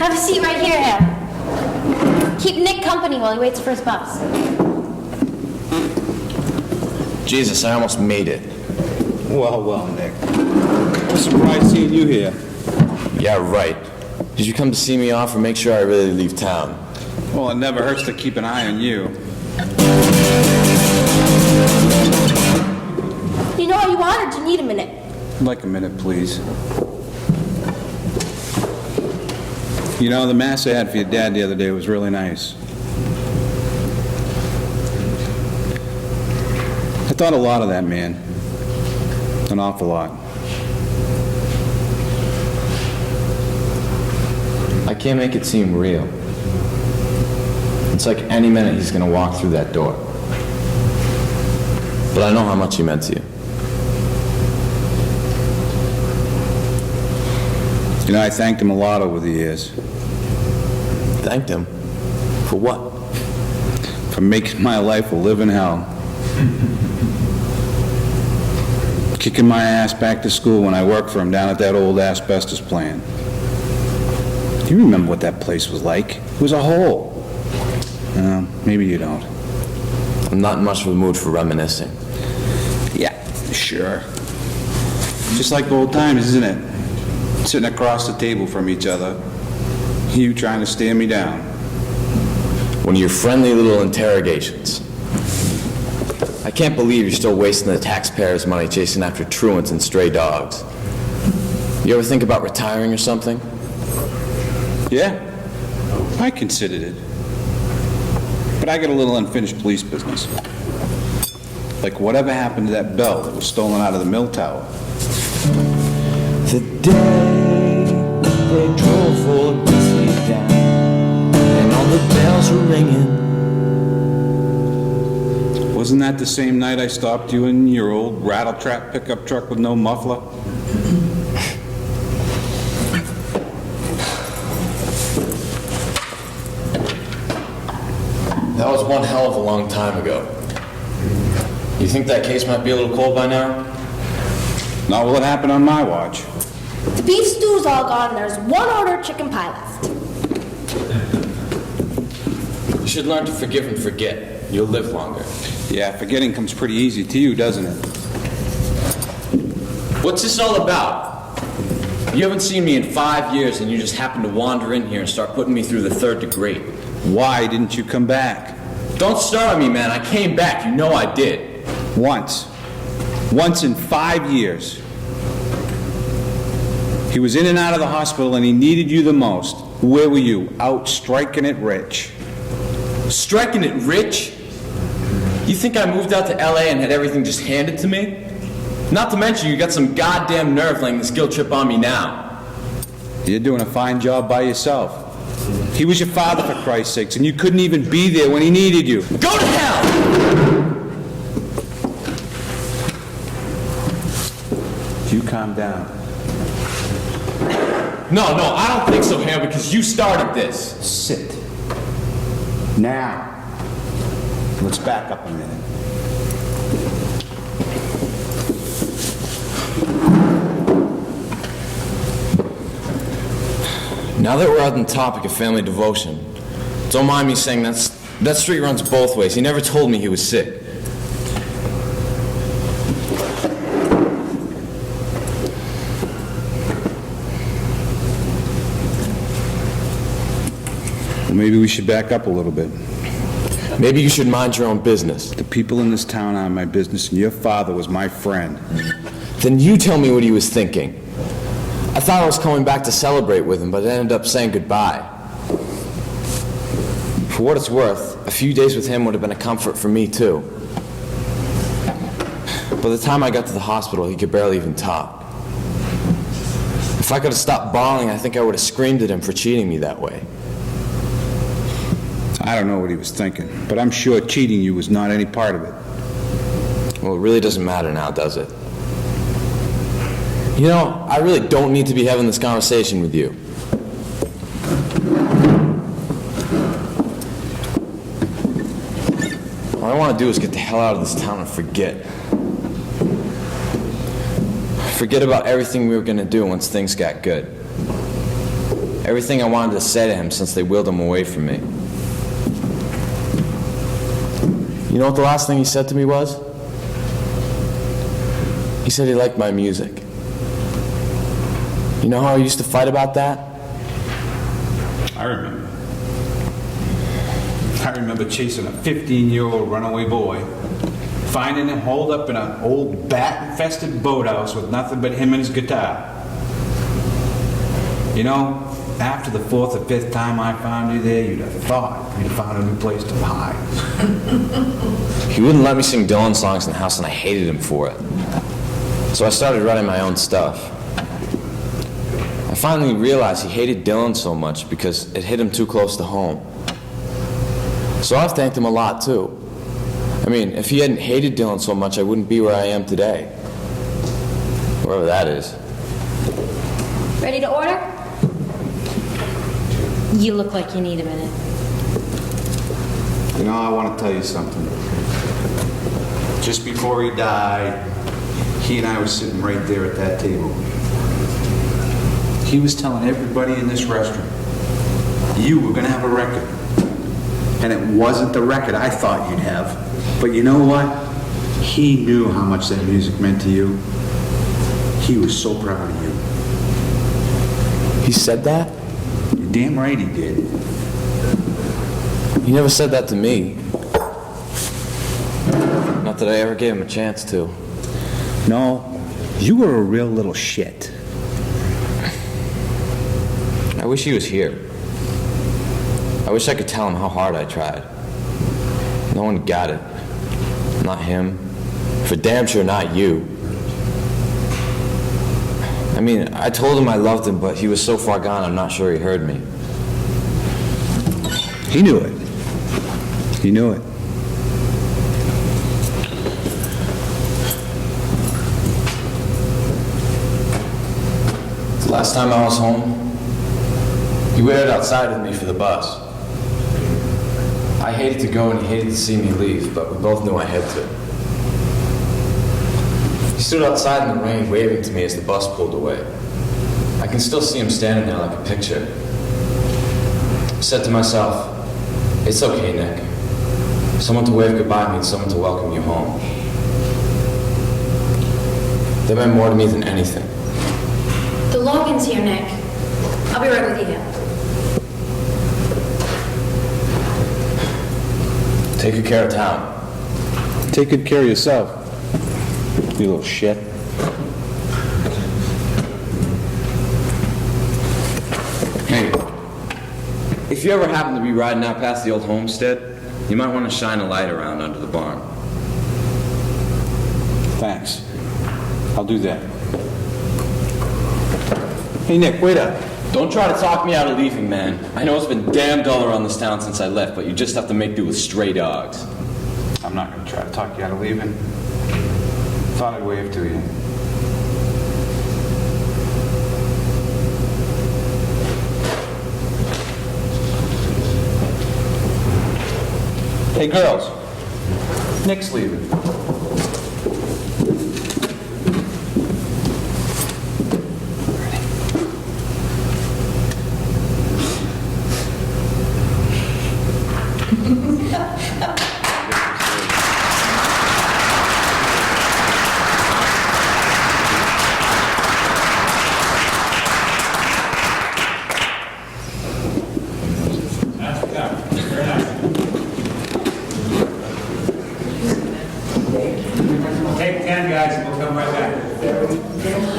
Have a seat right here, Ham. Keep Nick company while he waits for his bus. Jesus, I almost made it. Well, Nick. I'm surprised seeing you here. Yeah, right. Did you come to see me off or make sure I really leave town? Well, it never hurts to keep an eye on you. You know what you want, or do you need a minute? I'd like a minute, please. You know, the mass I had for your dad the other day was really nice. I thought a lot of that man. An awful lot. I can't make it seem real. It's like any minute he's gonna walk through that door. But I know how much he meant to you. You know, I thanked him a lot over the years. Thanked him? For what? For making my life a living hell. Kicking my ass back to school when I worked for him down at that old asbestos plant. You remember what that place was like? It was a hole. Maybe you don't. I'm not in much of a mood for reminiscing. Yeah, sure. Just like old times, isn't it? Sitting across the table from each other. You trying to stare me down. One of your friendly little interrogations. I can't believe you're still wasting the taxpayers' money chasing after truants and stray dogs. You ever think about retiring or something? Yeah, I considered it. But I got a little unfinished police business. Like whatever happened to that bell that was stolen out of the mill tower? The day they drove old Whiskey down and all the bells were ringing. Wasn't that the same night I stopped you in your old rattle-trap pickup truck with no muffler? That was one hell of a long time ago. You think that case might be a little cold by now? Not what happened on my watch. The beef stew's all gone, and there's one order of chicken pie left. You should learn to forgive and forget. You'll live longer. Yeah, forgetting comes pretty easy to you, doesn't it? What's this all about? You haven't seen me in 5 years, and you just happen to wander in here and start putting me through the 3rd degree. Why didn't you come back? Don't start on me, man. I came back. You know I did. Once. Once in 5 years. He was in and out of the hospital and he needed you the most. Where were you? Out striking it rich. Striking it rich? You think I moved out to LA and had everything just handed to me? Not to mention you got some goddamn nerve laying this guilt trip on me now. You're doing a fine job by yourself. He was your father, for Christ's sakes, and you couldn't even be there when he needed you. Go to hell! You calm down. No, I don't think so, Ham, because you started this. Sit. Now. Let's back up a minute. Now that we're on the topic of family devotion, don't mind me saying that street runs both ways. He never told me he was sick. Well, maybe we should back up a little bit. Maybe you should mind your own business. The people in this town are my business, and your father was my friend. Then you tell me what he was thinking. I thought I was coming back to celebrate with him, but I ended up saying goodbye. For what it's worth, a few days with him would have been a comfort for me, too. By the time I got to the hospital, he could barely even talk. If I could have stopped bawling, I think I would have screamed at him for cheating me that way. I don't know what he was thinking, but I'm sure cheating you was not any part of it. Well, it really doesn't matter now, does it? You know, I really don't need to be having this conversation with you. All I want to do is get the hell out of this town and forget. Forget about everything we were going to do once things got good. Everything I wanted to say to him since they wheeled him away from me. You know what the last thing he said to me was? He said he liked my music. You know how I used to fight about that? I remember. I remember chasing a 15-year-old runaway boy, finding him holed up in an old bat-infested boathouse with nothing but him and his guitar. You know, after the fourth or fifth time I found you there, you'd have thought you'd found a new place to hide. He wouldn't let me sing Dylan songs in the house, and I hated him for it. So I started writing my own stuff. I finally realized he hated Dylan so much because it hit him too close to home. So I've thanked him a lot, too. I mean, if he hadn't hated Dylan so much, I wouldn't be where I am today. Wherever that is. Ready to order? You look like you need a minute. You know, I want to tell you something. Just before he died, he and I were sitting right there at that table. He was telling everybody in this restaurant, you were going to have a record. And it wasn't the record I thought you'd have. But you know what? He knew how much that music meant to you. He was so proud of you. He said that? You're damn right he did. He never said that to me. Not that I ever gave him a chance to. No, you were a real little shit. I wish he was here. I wish I could tell him how hard I tried. No one got it. Not him. For damn sure not you. I mean, I told him I loved him, but he was so far gone I'm not sure he heard me. He knew it. He knew it. The last time I was home, he waited outside with me for the bus. I hated to go and he hated to see me leave, but we both knew I had to. He stood outside in the rain waving to me as the bus pulled away. I can still see him standing there like a picture. I said to myself, it's okay, Nick. Someone to wave goodbye means someone to welcome you home. That meant more to me than anything. The Logan's here, Nick. I'll be right with you. Take good care of town. Take good care of yourself, you little shit. Hey, if you ever happen to be riding out past the old homestead, you might want to shine a light around under the barn. Thanks. I'll do that. Hey, Nick, wait up. Don't try to talk me out of leaving, man. I know it's been damn dull around this town since I left, but you just have to make do with stray dogs. I'm not going to try to talk you out of leaving. Thought I'd wave to you. Hey, girls. Nick's leaving. Take 10, guys, and we'll come right back.